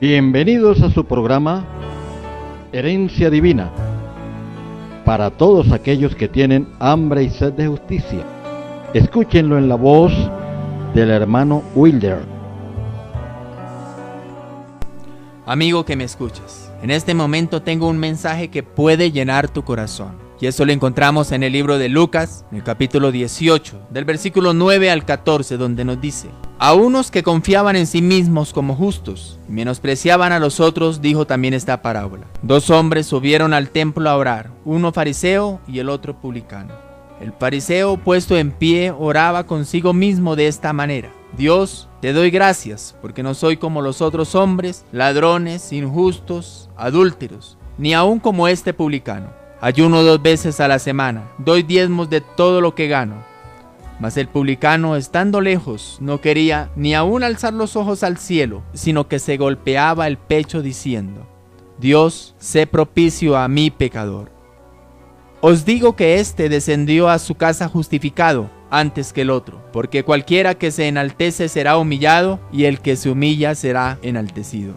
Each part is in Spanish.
Bienvenidos a su programa Herencia Divina, para todos aquellos que tienen hambre y sed de justicia. Escúchenlo en la voz del hermano Wilder. Amigo que me escuchas, en este momento tengo un mensaje que puede llenar tu corazón. Y eso lo encontramos en el libro de Lucas, en el capítulo 18, del versículo 9 al 14, donde nos dice: a unos que confiaban en sí mismos como justos y menospreciaban a los otros, dijo también esta parábola. Dos hombres subieron al templo a orar, uno fariseo y el otro publicano. El fariseo, puesto en pie, oraba consigo mismo de esta manera: Dios, te doy gracias, porque no soy como los otros hombres, ladrones, injustos, adúlteros, ni aun como este publicano. Ayuno 2 veces a la semana, doy diezmos de todo lo que gano. Mas el publicano, estando lejos, no quería ni aun alzar los ojos al cielo, sino que se golpeaba el pecho diciendo: Dios, sé propicio a mí pecador. Os digo que éste descendió a su casa justificado antes que el otro, porque cualquiera que se enaltece será humillado, y el que se humilla será enaltecido.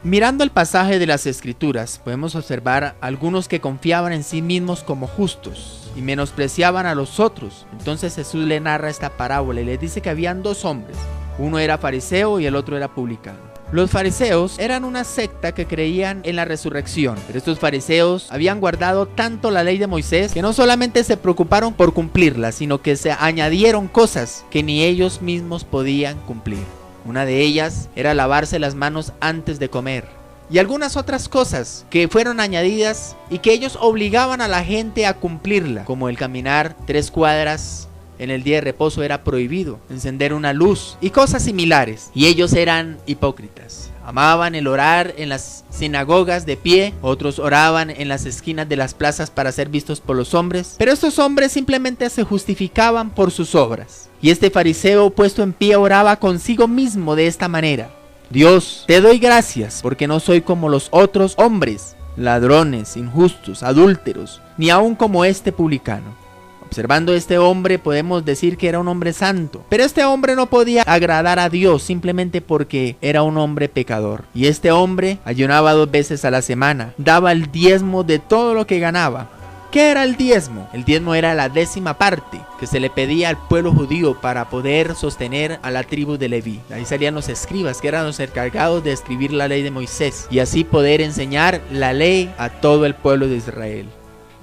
Mirando el pasaje de las Escrituras, podemos observar algunos que confiaban en sí mismos como justos y menospreciaban a los otros. Entonces Jesús le narra esta parábola y le dice que habían dos hombres, uno era fariseo y el otro era publicano. Los fariseos eran una secta que creían en la resurrección, pero estos fariseos habían guardado tanto la ley de Moisés que no solamente se preocuparon por cumplirla, sino que se añadieron cosas que ni ellos mismos podían cumplir. Una de ellas era lavarse las manos antes de comer, y algunas otras cosas que fueron añadidas y que ellos obligaban a la gente a cumplirla, como el caminar 3 cuadras en el día de reposo era prohibido, encender una luz y cosas similares. Y ellos eran hipócritas. Amaban el orar en las sinagogas de pie, otros oraban en las esquinas de las plazas para ser vistos por los hombres, pero estos hombres simplemente se justificaban por sus obras. Y este fariseo, puesto en pie, oraba consigo mismo de esta manera: Dios, te doy gracias, porque no soy como los otros hombres, ladrones, injustos, adúlteros, ni aun como este publicano. Observando este hombre podemos decir que era un hombre santo, pero este hombre no podía agradar a Dios simplemente porque era un hombre pecador. Y este hombre ayunaba 2 veces a la semana, daba el diezmo de todo lo que ganaba. ¿Qué era el diezmo? El diezmo era la 10ª parte que se le pedía al pueblo judío para poder sostener a la tribu de Leví. Ahí salían los escribas, que eran los encargados de escribir la ley de Moisés, y así poder enseñar la ley a todo el pueblo de Israel.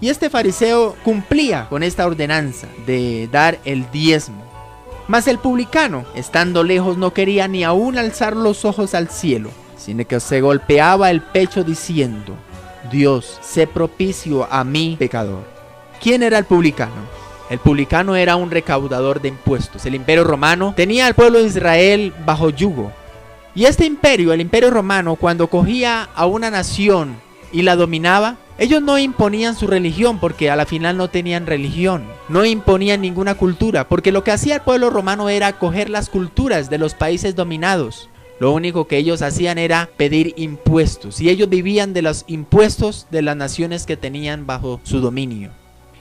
Y este fariseo cumplía con esta ordenanza de dar el diezmo. Mas el publicano, estando lejos, no quería ni aún alzar los ojos al cielo, sino que se golpeaba el pecho diciendo: Dios, sé propicio a mí pecador. ¿Quién era el publicano? El publicano era un recaudador de impuestos. El imperio romano tenía al pueblo de Israel bajo yugo. Y este imperio, el imperio romano, cuando cogía a una nación y la dominaba, ellos no imponían su religión, porque a la final no tenían religión. No imponían ninguna cultura, porque lo que hacía el pueblo romano era coger las culturas de los países dominados. Lo único que ellos hacían era pedir impuestos, y ellos vivían de los impuestos de las naciones que tenían bajo su dominio.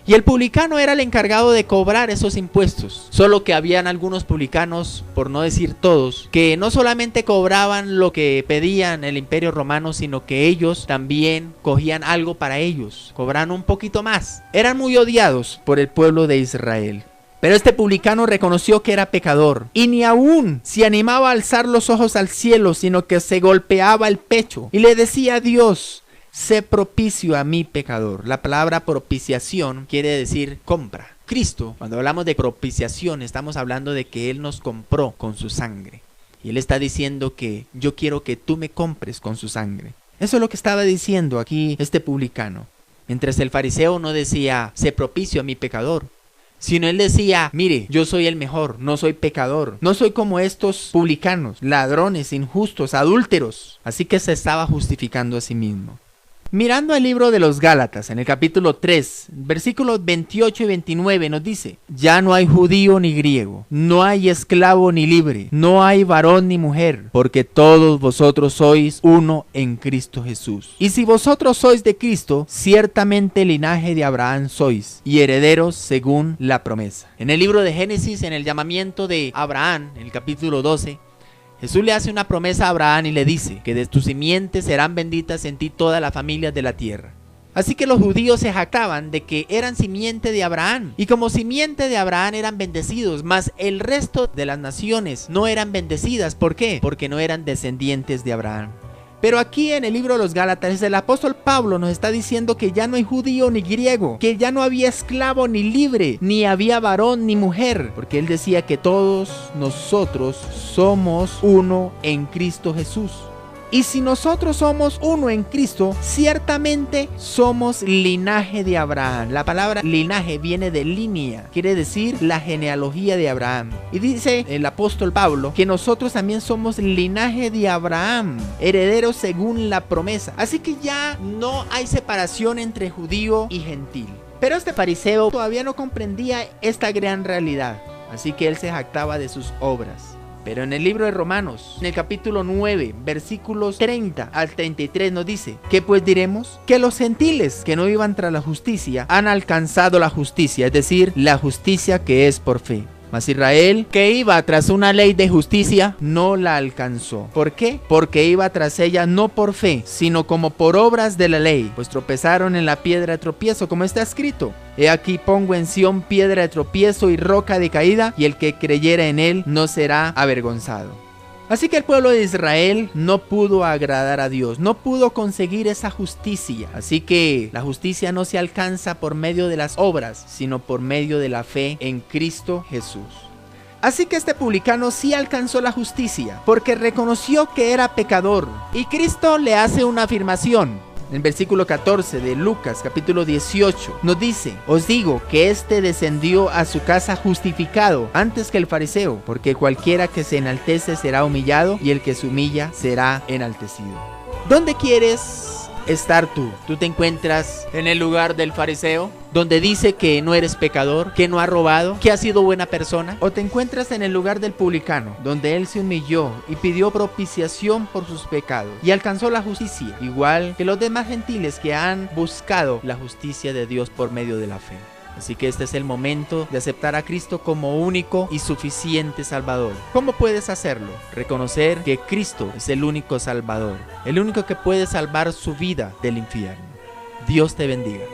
Y el publicano era el encargado de cobrar esos impuestos. Solo que habían algunos publicanos, por no decir todos, que no solamente cobraban lo que pedían el imperio romano, sino que ellos también cogían algo para ellos, cobraban un poquito más. Eran muy odiados por el pueblo de Israel. Pero este publicano reconoció que era pecador, y ni aún se animaba a alzar los ojos al cielo, sino que se golpeaba el pecho y le decía a Dios: sé propicio a mí pecador. La palabra propiciación quiere decir compra. Cristo, cuando hablamos de propiciación, estamos hablando de que Él nos compró con su sangre. Y Él está diciendo que yo quiero que tú me compres con su sangre. Eso es lo que estaba diciendo aquí este publicano. Mientras el fariseo no decía: sé propicio a mi pecador, sino él decía: mire, yo soy el mejor, no soy pecador, no soy como estos publicanos, ladrones, injustos, adúlteros. Así que se estaba justificando a sí mismo. Mirando el libro de los Gálatas, en el capítulo 3, versículos 28 y 29 nos dice: ya no hay judío ni griego, no hay esclavo ni libre, no hay varón ni mujer, porque todos vosotros sois uno en Cristo Jesús. Y si vosotros sois de Cristo, ciertamente linaje de Abraham sois, y herederos según la promesa. En el libro de Génesis, en el llamamiento de Abraham, en el capítulo 12, Jesús le hace una promesa a Abraham y le dice que de tu simiente serán benditas en ti todas las familias de la tierra. Así que los judíos se jactaban de que eran simiente de Abraham, y como simiente de Abraham eran bendecidos, mas el resto de las naciones no eran bendecidas. ¿Por qué? Porque no eran descendientes de Abraham. Pero aquí en el libro de los Gálatas, el apóstol Pablo nos está diciendo que ya no hay judío ni griego, que ya no había esclavo ni libre, ni había varón ni mujer, porque él decía que todos nosotros somos uno en Cristo Jesús. Y si nosotros somos uno en Cristo, ciertamente somos linaje de Abraham. La palabra linaje viene de línea, quiere decir la genealogía de Abraham. Y dice el apóstol Pablo que nosotros también somos linaje de Abraham, herederos según la promesa. Así que ya no hay separación entre judío y gentil. Pero este fariseo todavía no comprendía esta gran realidad, así que él se jactaba de sus obras. Pero en el libro de Romanos, en el capítulo 9, versículos 30 al 33 nos dice: ¿qué pues diremos? Que los gentiles que no iban tras la justicia han alcanzado la justicia, es decir, la justicia que es por fe. Mas Israel, que iba tras una ley de justicia, no la alcanzó. ¿Por qué? Porque iba tras ella no por fe, sino como por obras de la ley, pues tropezaron en la piedra de tropiezo, como está escrito: he aquí pongo en Sión piedra de tropiezo y roca de caída, y el que creyera en él no será avergonzado. Así que el pueblo de Israel no pudo agradar a Dios, no pudo conseguir esa justicia. Así que la justicia no se alcanza por medio de las obras, sino por medio de la fe en Cristo Jesús. Así que este publicano sí alcanzó la justicia, porque reconoció que era pecador. Y Cristo le hace una afirmación. En el versículo 14 de Lucas capítulo 18 nos dice: os digo que éste descendió a su casa justificado antes que el fariseo, porque cualquiera que se enaltece será humillado, y el que se humilla será enaltecido. ¿Dónde quieres estar tú? ¿Tú te encuentras en el lugar del fariseo, donde dice que no eres pecador, que no ha robado, que ha sido buena persona? ¿O te encuentras en el lugar del publicano, donde él se humilló y pidió propiciación por sus pecados y alcanzó la justicia, igual que los demás gentiles que han buscado la justicia de Dios por medio de la fe? Así que este es el momento de aceptar a Cristo como único y suficiente Salvador. ¿Cómo puedes hacerlo? Reconocer que Cristo es el único Salvador, el único que puede salvar su vida del infierno. Dios te bendiga.